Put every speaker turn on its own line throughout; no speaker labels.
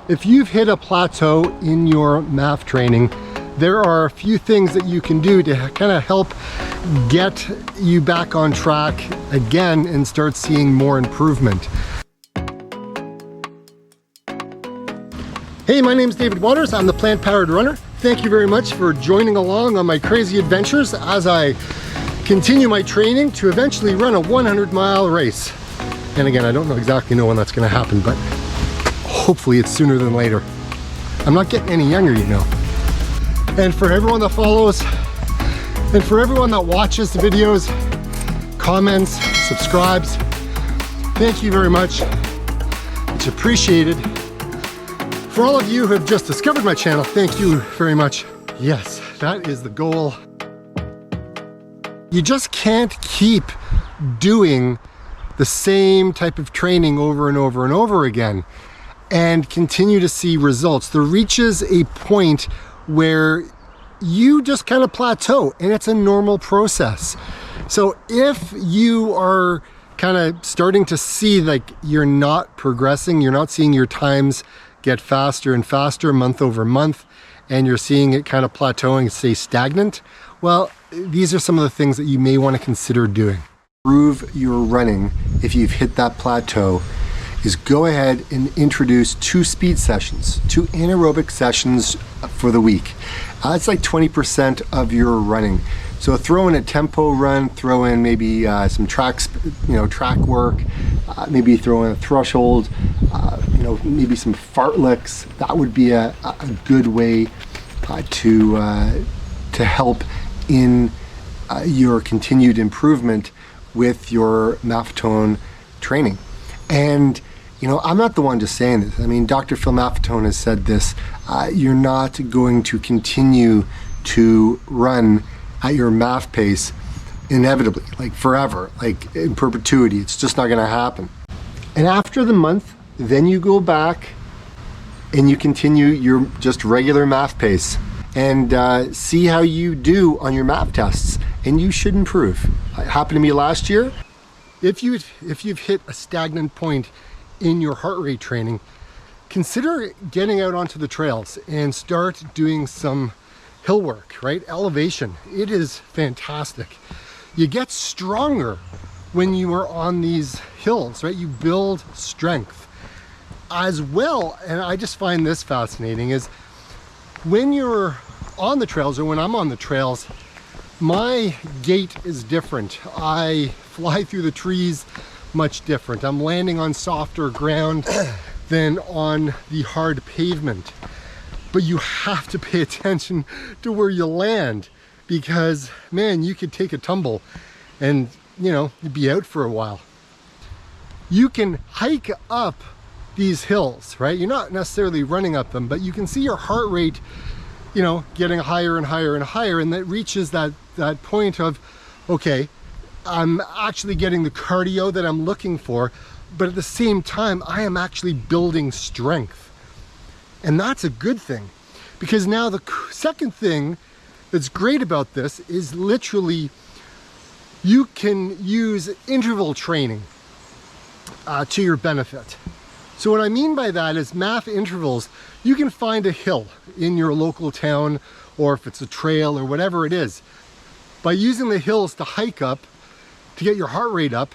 If you've hit a plateau in your MAF training, there are a few things that you can do to kind of help get you back on track again and start seeing more improvement. Hey, my name's David Waters. I'm the Plant Powered Runner. Thank you very much for joining along on my crazy adventures as I continue my training to eventually run a 100-mile race. And again, I don't exactly know when that's going to happen, but hopefully it's sooner than later. I'm not getting any younger, you know. And for everyone that follows, and for everyone that watches the videos, comments, subscribes, thank you very much. It's appreciated. For all of you who have just discovered my channel, thank you very much. Yes, that is the goal. You just can't keep doing the same type of training over and over and over again and continue to see results. There reaches a point where you just kind of plateau, and it's a normal process. So if you are kind of starting to see like you're not progressing, you're not seeing your times get faster and faster month over month, and you're seeing it kind of plateauing, stay stagnant, well, these are some of the things that you may want to consider doing. Improve your running if you've hit that plateau is go ahead and introduce 2 speed sessions, 2 anaerobic sessions for the week. It's like 20% of your running. So throw in a tempo run, throw in maybe some track work, maybe throw in a threshold, maybe some fartleks. That would be a good way to help in your continued improvement with your Maffetone training. And I'm not the one just saying this. I mean, Dr. Phil Maffetone has said this. You're not going to continue to run at your MAF pace inevitably, like forever, like in perpetuity. It's just not going to happen. And after the month, then you go back and you continue your just regular MAF pace and see how you do on your MAF tests, and you should improve. It happened to me last year. If you've hit a stagnant point in your heart rate training, consider getting out onto the trails and start doing some hill work, right? Elevation. It is fantastic. You get stronger when you are on these hills, right? You build strength as well. And I just find this fascinating is when you're on the trails, or when I'm on the trails, my gait is different. I fly through the trees much different. I'm landing on softer ground than on the hard pavement. But you have to pay attention to where you land, because man, you could take a tumble and you'd be out for a while. You can hike up these hills, right? You're not necessarily running up them, but you can see your heart rate getting higher and higher and higher, and that reaches that point of, okay, I'm actually getting the cardio that I'm looking for, but at the same time, I am actually building strength. And that's a good thing, because now the second thing that's great about this is literally you can use interval training to your benefit. So what I mean by that is MAF intervals. You can find a hill in your local town, or if it's a trail or whatever it is, by using the hills to hike up, to get your heart rate up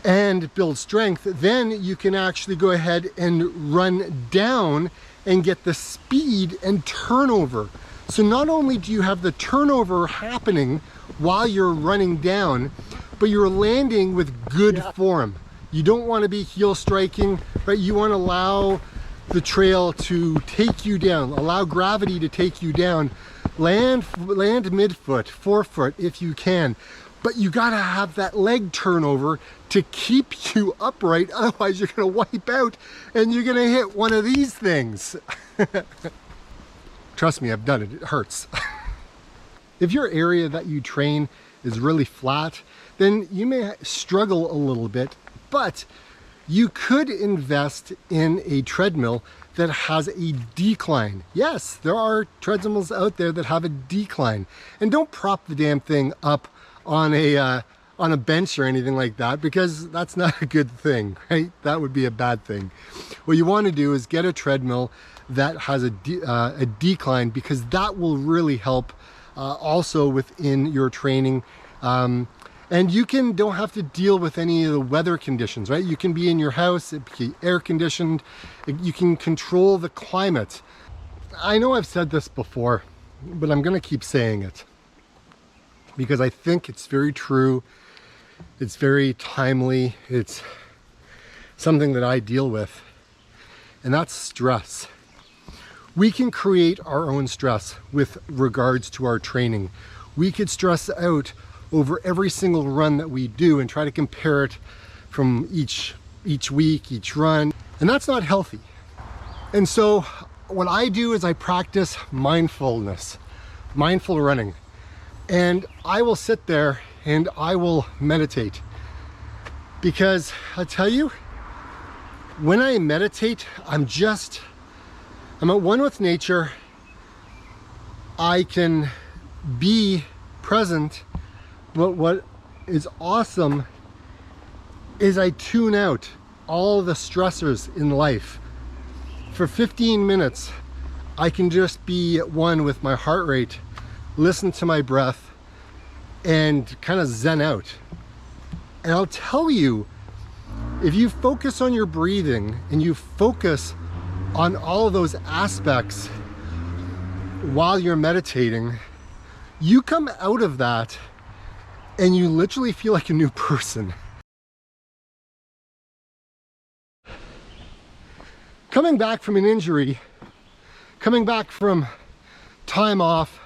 and build strength, then you can actually go ahead and run down and get the speed and turnover. So not only do you have the turnover happening while you're running down, but you're landing with good form. You don't want to be heel striking, right? You want to allow the trail to take you down, allow gravity to take you down. Land midfoot, forefoot if you can. But you gotta have that leg turnover to keep you upright, otherwise you're gonna wipe out and you're gonna hit one of these things. Trust me, I've done it, it hurts. If your area that you train is really flat, then you may struggle a little bit, but you could invest in a treadmill that has a decline. Yes, there are treadmills out there that have a decline. And don't prop the damn thing up on a on a bench or anything like that, because that's not a good thing, right? That would be a bad thing. What you want to do is get a treadmill that has a decline, because that will really help also within your training. And you don't have to deal with any of the weather conditions, right? You can be in your house, it be air conditioned, you can control the climate. I know I've said this before, but I'm gonna keep saying it because I think it's very true. It's very timely. It's something that I deal with, and that's stress. We can create our own stress with regards to our training. We could stress out over every single run that we do and try to compare it from each week, each run, and that's not healthy. And so what I do is I practice mindfulness, mindful running, and I will sit there and I will meditate, because I tell you, when I meditate, I'm at one with nature. I can be present, but what is awesome is I tune out all the stressors in life. For 15 minutes, I can just be at one with my heart rate, listen to my breath, and kind of zen out. And I'll tell you, if you focus on your breathing and you focus on all of those aspects while you're meditating, you come out of that and you literally feel like a new person. Coming back from an injury, coming back from time off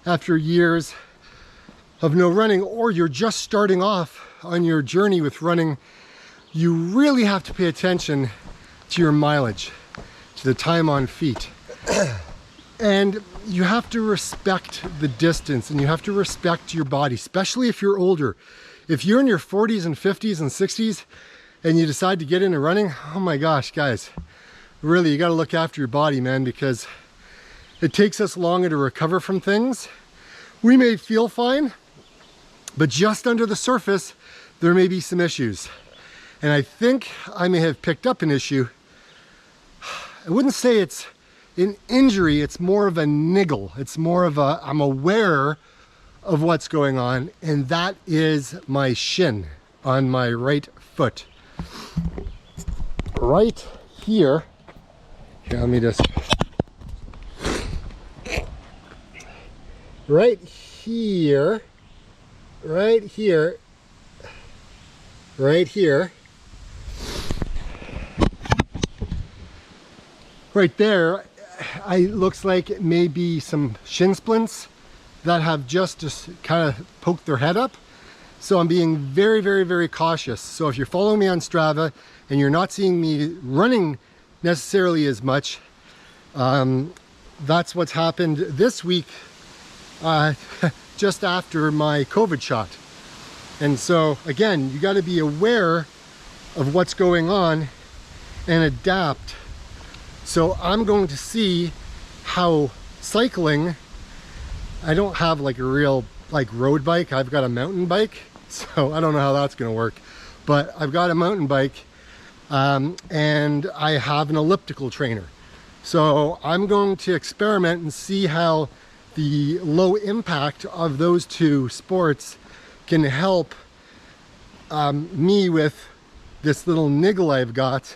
after years of no running, or you're just starting off on your journey with running, you really have to pay attention to your mileage, to the time on feet. And you have to respect the distance, and you have to respect your body, especially if you're older. If you're in your 40s and 50s and 60s and you decide to get into running, oh my gosh, guys, really, you got to look after your body, man, because it takes us longer to recover from things. We may feel fine, but just under the surface, there may be some issues. And I think I may have picked up an issue. I wouldn't say it's an injury, it's more of a niggle. It's more of a, I'm aware of what's going on, and that is my shin on my right foot. Right here. Here, let me just... Right here. Right here. Right here. Right there, looks like it may be some shin splints that have just kind of poked their head up. So I'm being very, very, very cautious. So if you're following me on Strava and you're not seeing me running necessarily as much, that's what's happened this week, just after my COVID shot. And so again, you got to be aware of what's going on and adapt. So I'm going to see how cycling, I don't have like a real road bike, I've got a mountain bike, so I don't know how that's going to work, but I've got a mountain bike, and I have an elliptical trainer. So I'm going to experiment and see how the low impact of those two sports can help me with this little niggle I've got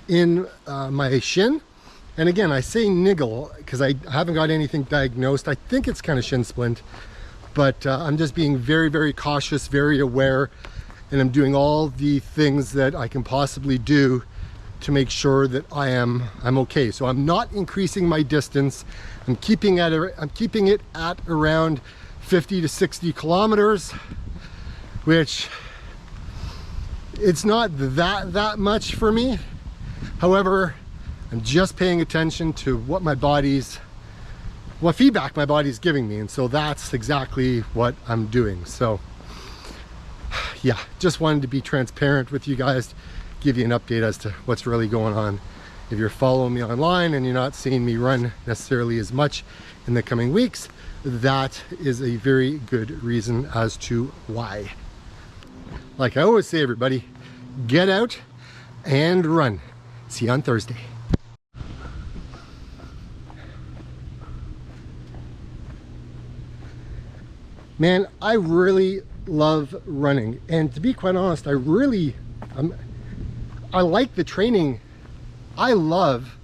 in my shin. And again, I say niggle because I haven't got anything diagnosed. I think it's kind of shin splint, but I'm just being very, very cautious, very aware, and I'm doing all the things that I can possibly do to make sure that I'm okay. So I'm not increasing my distance. I'm keeping it at around 50 to 60 kilometers, which it's not that much for me. However, I'm just paying attention to what feedback my body's giving me, and so that's exactly what I'm doing. So yeah, just wanted to be transparent with you guys, give you an update as to what's really going on. If you're following me online and you're not seeing me run necessarily as much in the coming weeks, that is a very good reason as to why. like I always say, everybody, get out and run. See you on Thursday. Man, I really love running, and to be quite honest, I like the training. I love